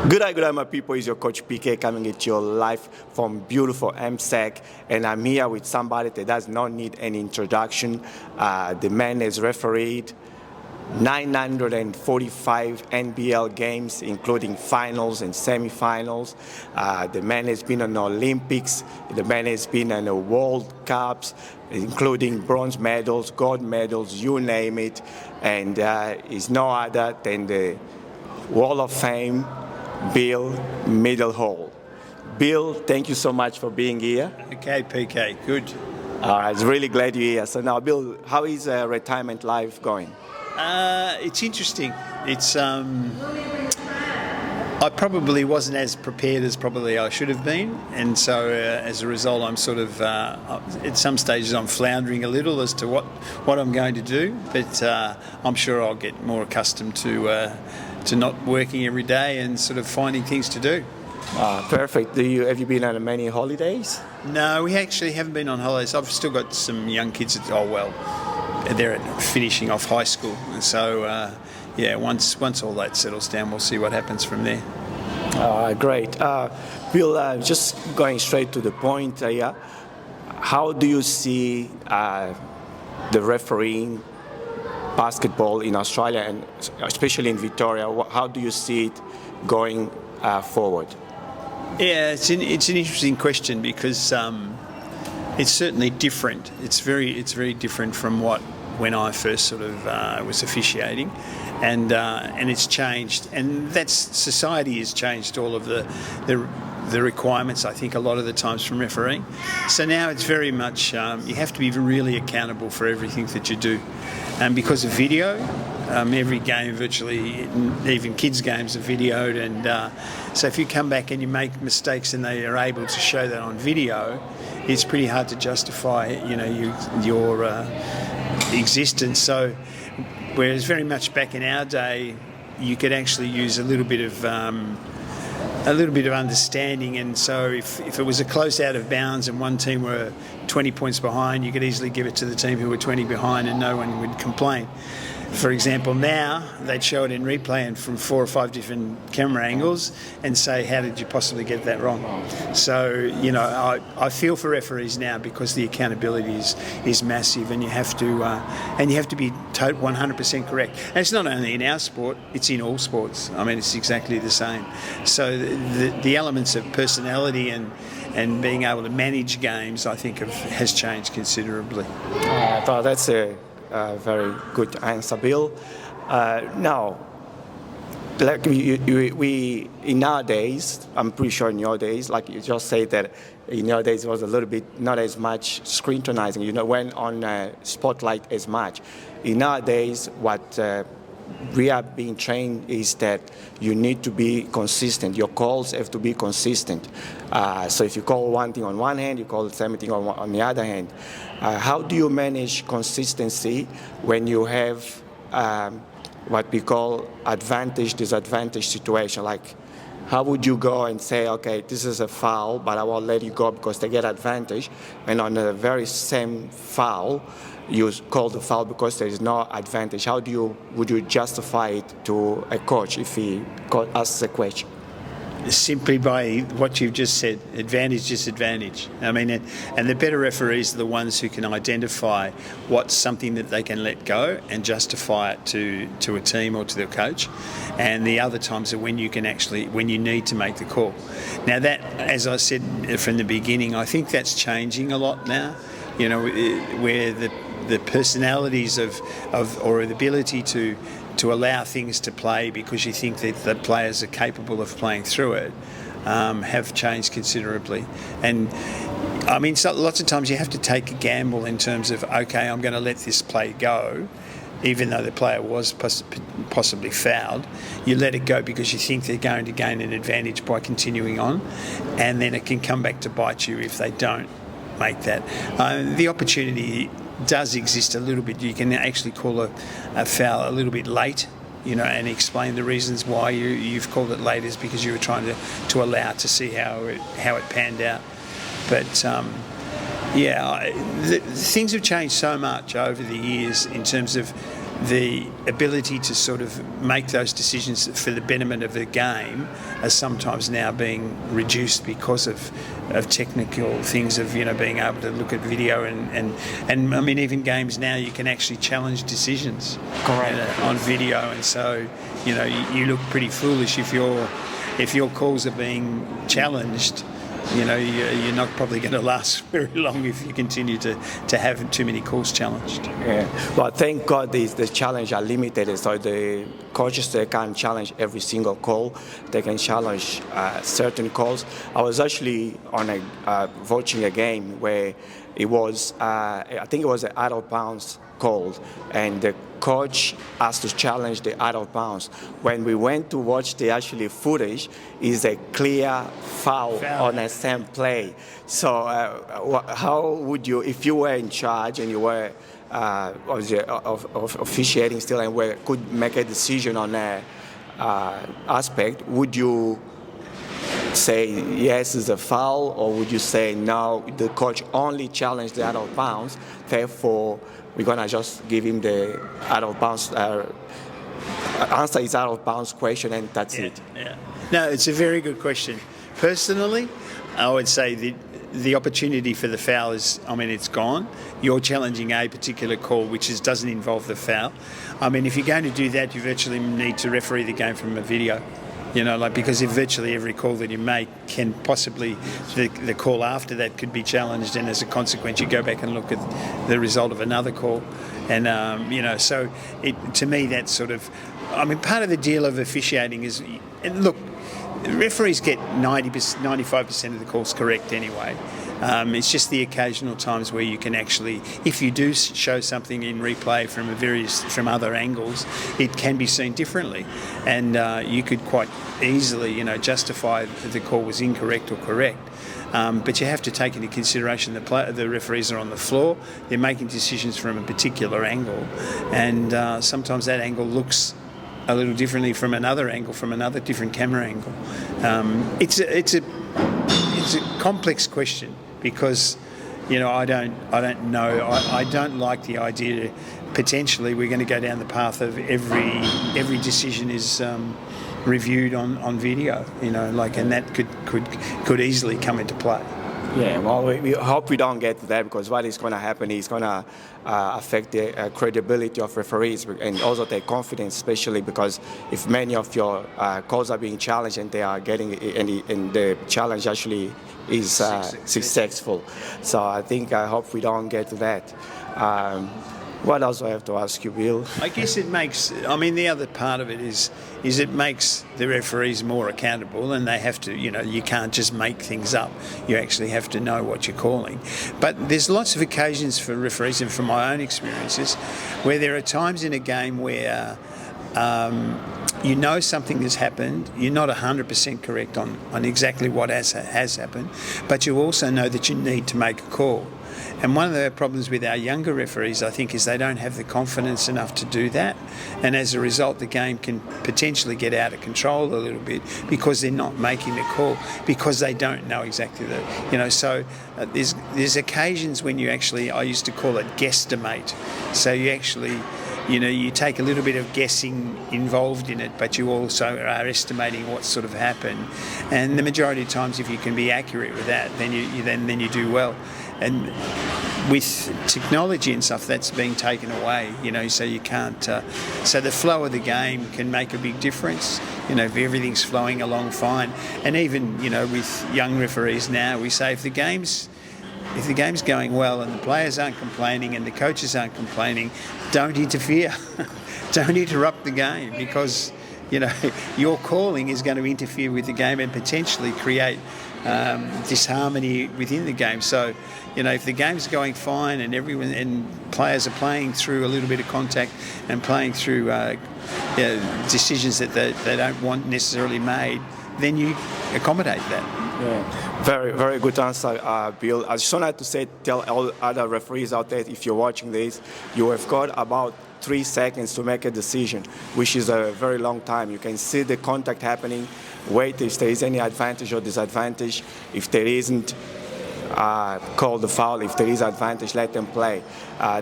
Good day, my people. It's your coach PK coming at you live from beautiful MSEC, and I'm here with somebody that does not need any introduction. The man has refereed 945 NBL games, including finals and semifinals. The man has been on the Olympics. The man has been on the World Cups, including bronze medals, gold medals, you name it. And is no other than the Wall of Fame, Bill Middlehall. Bill, thank you so much for being here. Okay, PK, good. I was really glad you're here. So now, Bill, how is retirement life going? It's interesting. It's I probably wasn't as prepared as probably I should have been, and so as a result, I'm sort of at some stages I'm floundering a little as to what I'm going to do. But I'm sure I'll get more accustomed to not working every day and sort of finding things to do. Perfect. Have you been on many holidays? No, we actually haven't been on holidays. I've still got some young kids they're finishing off high school, and so once all that settles down, we'll see what happens from there. Great. Bill, just going straight to the point here, how do you see the refereeing basketball in Australia and especially in Victoria? How do you see it going forward? Yeah, it's an interesting question because it's certainly different. It's very different from when I first sort of was officiating, and it's changed, and society has changed all of the requirements, I think, a lot of the times from refereeing. So now it's very much you have to be really accountable for everything that you do, and because of video. Every game, virtually, even kids' games are videoed, and so if you come back and you make mistakes and they are able to show that on video, it's pretty hard to justify, your existence. So, whereas very much back in our day, you could actually use a little bit of understanding, and so if it was a close out of bounds and one team were 20 points behind, you could easily give it to the team who were 20 behind and no one would complain. For example, now they'd show it in replay and from 4 or 5 different camera angles and say, how did you possibly get that wrong? So, I feel for referees now because the accountability is massive, and you have to be 100% correct. And it's not only in our sport, it's in all sports. I mean, it's exactly the same. So the elements of personality and being able to manage games, I think, has changed considerably. I thought that's a very good answer, Bill. Now, like we in our days, I'm pretty sure in your days, like you just said that in your days it was a little bit not as much scrutinizing, went on spotlight as much. In our days, what we are being trained is that you need to be consistent. Your calls have to be consistent. So if you call one thing on one hand, you call the same thing on the other hand. How do you manage consistency when you have what we call advantage-disadvantage situation? Like, how would you go and say, okay, this is a foul, but I won't let you go because they get advantage, and on the very same foul, you call the foul because there is no advantage. Would you justify it to a coach if he asks a question? Simply by what you've just said, advantage, disadvantage. I mean, and the better referees are the ones who can identify what's something that they can let go and justify it to a team or to their coach. And the other times are when you need to make the call. Now that, as I said from the beginning, I think that's changing a lot now. Where the personalities or the ability to allow things to play because you think that the players are capable of playing through it have changed considerably. And I mean, lots of times you have to take a gamble in terms of, okay, I'm going to let this play go, even though the player was possibly fouled. You let it go because you think they're going to gain an advantage by continuing on, and then it can come back to bite you if they don't make that. The opportunity does exist a little bit. You can actually call a foul a little bit late, and explain the reasons why you've called it late is because you were trying to allow to see how it panned out. But things have changed so much over the years in terms of the ability to sort of make those decisions for the betterment of the game are sometimes now being reduced because of technical things of, being able to look at video and I mean, even games now you can actually challenge decisions. Correct. On video, and so you look pretty foolish if your calls are being challenged. You're not probably going to last very long if you continue to have too many calls challenged. Yeah, but thank God the challenge are limited, so the coaches, they can't challenge every single call. They can challenge certain calls. I was actually on watching a game where it was, I think it was an out of bounds call, and the coach asked to challenge the out of bounds. When we went to watch the actually footage, is a clear foul on a same play. So how would you, if you were in charge and you were of officiating still and could make a decision on that aspect, would you say yes is a foul, or would you say no, the coach only challenged the out of bounds, therefore we're going to just give him the out of bounds, answer his out of bounds question, and that's it? Yeah. No, it's a very good question. Personally, I would say the opportunity for the foul is, it's gone. You're challenging a particular call which doesn't involve the foul. If you're going to do that, you virtually need to referee the game from a video. Because if virtually every call that you make can possibly, the call after that could be challenged, and as a consequence you go back and look at the result of another call. And, so to me that's sort of, part of the deal of officiating is, and look, referees get 95% of the calls correct anyway. It's just the occasional times where you can actually, if you do show something in replay from other angles, it can be seen differently, and you could quite easily, justify that the call was incorrect or correct. But you have to take into consideration the referees are on the floor, they're making decisions from a particular angle, and sometimes that angle looks a little differently from another angle, from another different camera angle. It's a complex question, because I don't know. I don't like the idea potentially we're going to go down the path of every decision is reviewed on video, and that could easily come into play. Yeah, well, we hope we don't get to that, because what is going to happen is going to affect the credibility of referees and also their confidence, especially because if many of your calls are being challenged and they are getting and the challenge actually is successful. So I hope we don't get to that. What else do I have to ask you, Bill? I guess it makes, the other part of it is it makes the referees more accountable, and they have to, you can't just make things up. You actually have to know what you're calling. But there's lots of occasions for referees, and from my own experiences, where there are times in a game where something has happened, you're not 100% correct on exactly what has happened, but you also know that you need to make a call. And one of the problems with our younger referees, I think, is they don't have the confidence enough to do that. And as a result, the game can potentially get out of control a little bit because they're not making the call, because they don't know exactly So there's occasions when you actually, I used to call it guesstimate. So you actually, you take a little bit of guessing involved in it, but you also are estimating what sort of happened. And the majority of times, if you can be accurate with that, then you do well. And with technology and stuff, that's being taken away, so you can't. So the flow of the game can make a big difference, if everything's flowing along fine. And even, with young referees now, we say if the game's going well and the players aren't complaining and the coaches aren't complaining, don't interfere. Don't interrupt the game, because, your calling is going to interfere with the game and potentially create disharmony within the game. So, if the game's going fine and players are playing through a little bit of contact and playing through decisions that they don't want necessarily made, then you accommodate that. Yeah. Very, very good answer, Bill. I just wanted to tell all other referees out there, if you're watching this, you have got about 3 seconds to make a decision, which is a very long time. You can see the contact happening, wait if there is any advantage or disadvantage. If there isn't, call the foul. If there is advantage, let them play.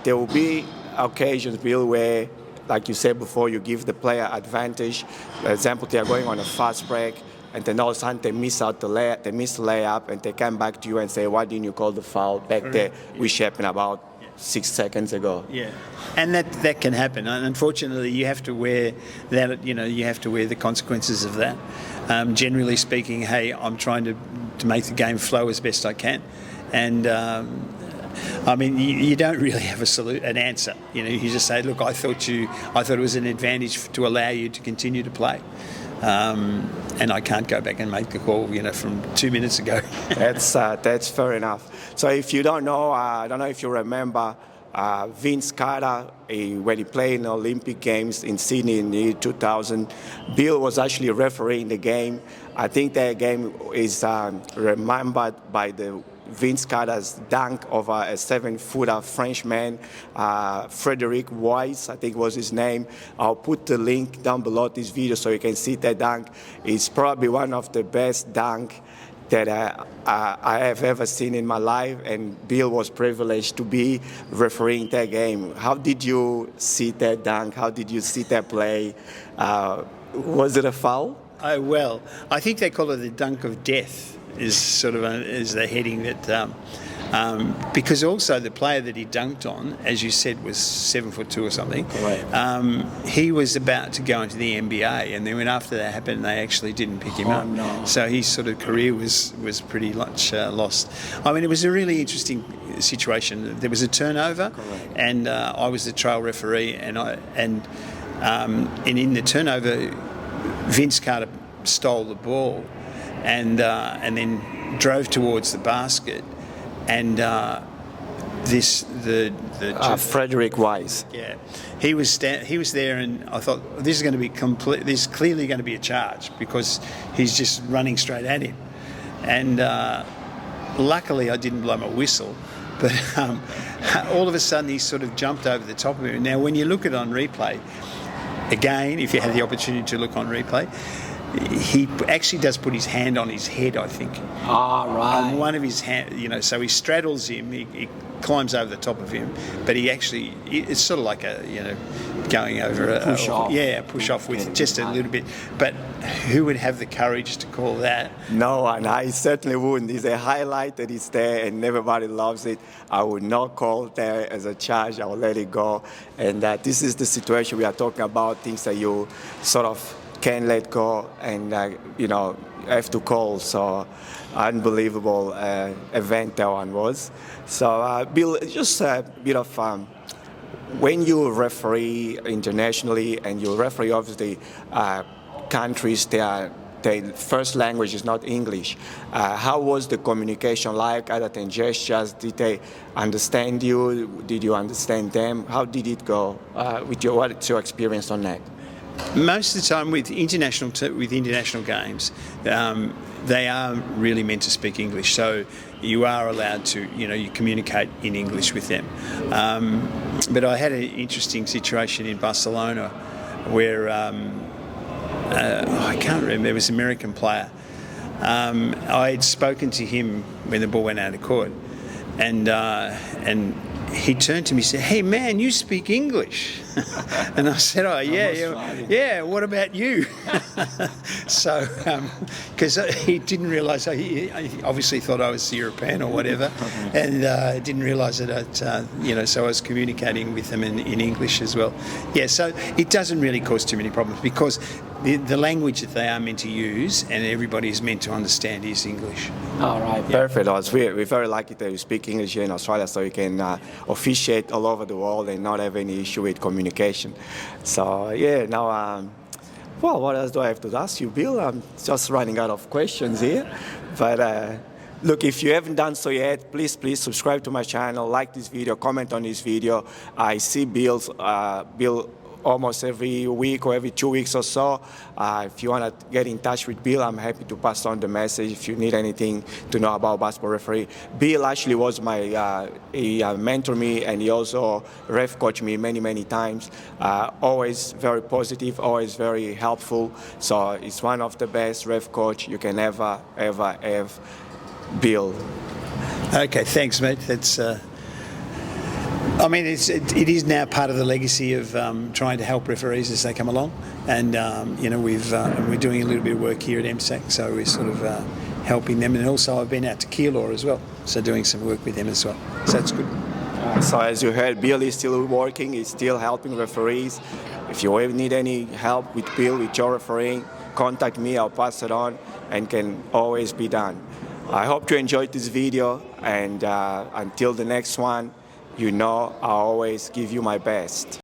There will be occasions, Bill, where like you said before, you give the player advantage. For example, they are going on a fast break, and then all of a sudden they miss out they miss the layup, and they come back to you and say, "Why didn't you call the foul back there? We happened about 6 seconds ago." Yeah, and that can happen. And unfortunately, you have to wear that. You have to wear the consequences of that. Generally speaking, hey, I'm trying to make the game flow as best I can, and I mean, you don't really have an answer. You just say, look, I thought it was an advantage to allow you to continue to play. And I can't go back and make the call, from 2 minutes ago. That's fair enough. So if you don't know, I don't know if you remember Vince Carter, when he played in the Olympic Games in Sydney in the year 2000. Bill was actually refereeing the game. I think that game is remembered by the Vince Carter's dunk over a 7-footer Frenchman, Frederic Weiss, I think was his name. I'll put the link down below this video so you can see that dunk. It's probably one of the best dunk that I have ever seen in my life, and Bill was privileged to be refereeing that game. How did you see that dunk? How did you see that play? Was it a foul? Oh, well, I think they call it the dunk of death. Is sort of is the heading that because also the player that he dunked on, as you said, was 7'2" or something. Right. He was about to go into the NBA, and then when after that happened, they actually didn't pick him up. No. So his sort of career was pretty much lost. I mean, it was a really interesting situation. There was a turnover, and I was the trial referee, and in the turnover, Vince Carter stole the ball. And then drove towards the basket, and Frederic Weiss. Yeah, he was there, and I thought this is going to be complete. This is clearly going to be a charge because he's just running straight at him, and luckily I didn't blow my whistle, but all of a sudden he sort of jumped over the top of him. Now, when you look at it on replay, again, if you had the opportunity to look on replay, he actually does put his hand on his head, I think. Ah, right. On one of his hands, so he straddles him, he climbs over the top of him, but it's sort of like going over a push off. Yeah, push off with just a little bit. But who would have the courage to call that? No one. I certainly wouldn't. It's a highlight that is there, and everybody loves it. I would not call that as a charge. I will let it go. And this is the situation we are talking about, things that you sort of can't let go, and have to call. So unbelievable event that one was. So Bill, just a bit of when you referee internationally, and you referee obviously countries their first language is not English. How was the communication like? Other than gestures, did they understand you? Did you understand them? How did it go? What's your experience on that? Most of the time with international games, they are really meant to speak English. So you are allowed to, you communicate in English with them. But I had an interesting situation in Barcelona where I can't remember. There was an American player. I had spoken to him when the ball went out of court, and he turned to me and said, "Hey man, you speak English." And I said, "Oh yeah, what about you?" So, because he didn't realise, he obviously thought I was European or whatever, and didn't realise that, so I was communicating with them in English as well. Yeah, so it doesn't really cause too many problems because the language that they are meant to use and everybody is meant to understand is English. All right, yeah. Perfect. We're very lucky that you speak English here in Australia, so you can officiate all over the world and not have any issue with communication. So yeah, now, well, what else do I have to ask you, Bill? I'm just running out of questions here, but look, if you haven't done so yet, please subscribe to my channel, like this video, comment on this video. I see Bill almost every week or every 2 weeks or so. If you want to get in touch with Bill, I'm happy to pass on the message if you need anything to know about basketball referee. Bill actually was he mentored me, and he also ref coached me many times. Always very positive, always very helpful. So it's one of the best ref coach you can ever have, Bill. Okay, thanks, mate. That's I mean, it is now part of the legacy of trying to help referees as they come along, and we're doing a little bit of work here at MSAC, so we're sort of helping them, and also I've been out to Keilor as well, so doing some work with them as well. So that's good. So as you heard, Bill is still working, he's still helping referees. If you ever need any help with Bill, with your refereeing, contact me, I'll pass it on, and can always be done. I hope you enjoyed this video, and until the next one, you know I always give you my best.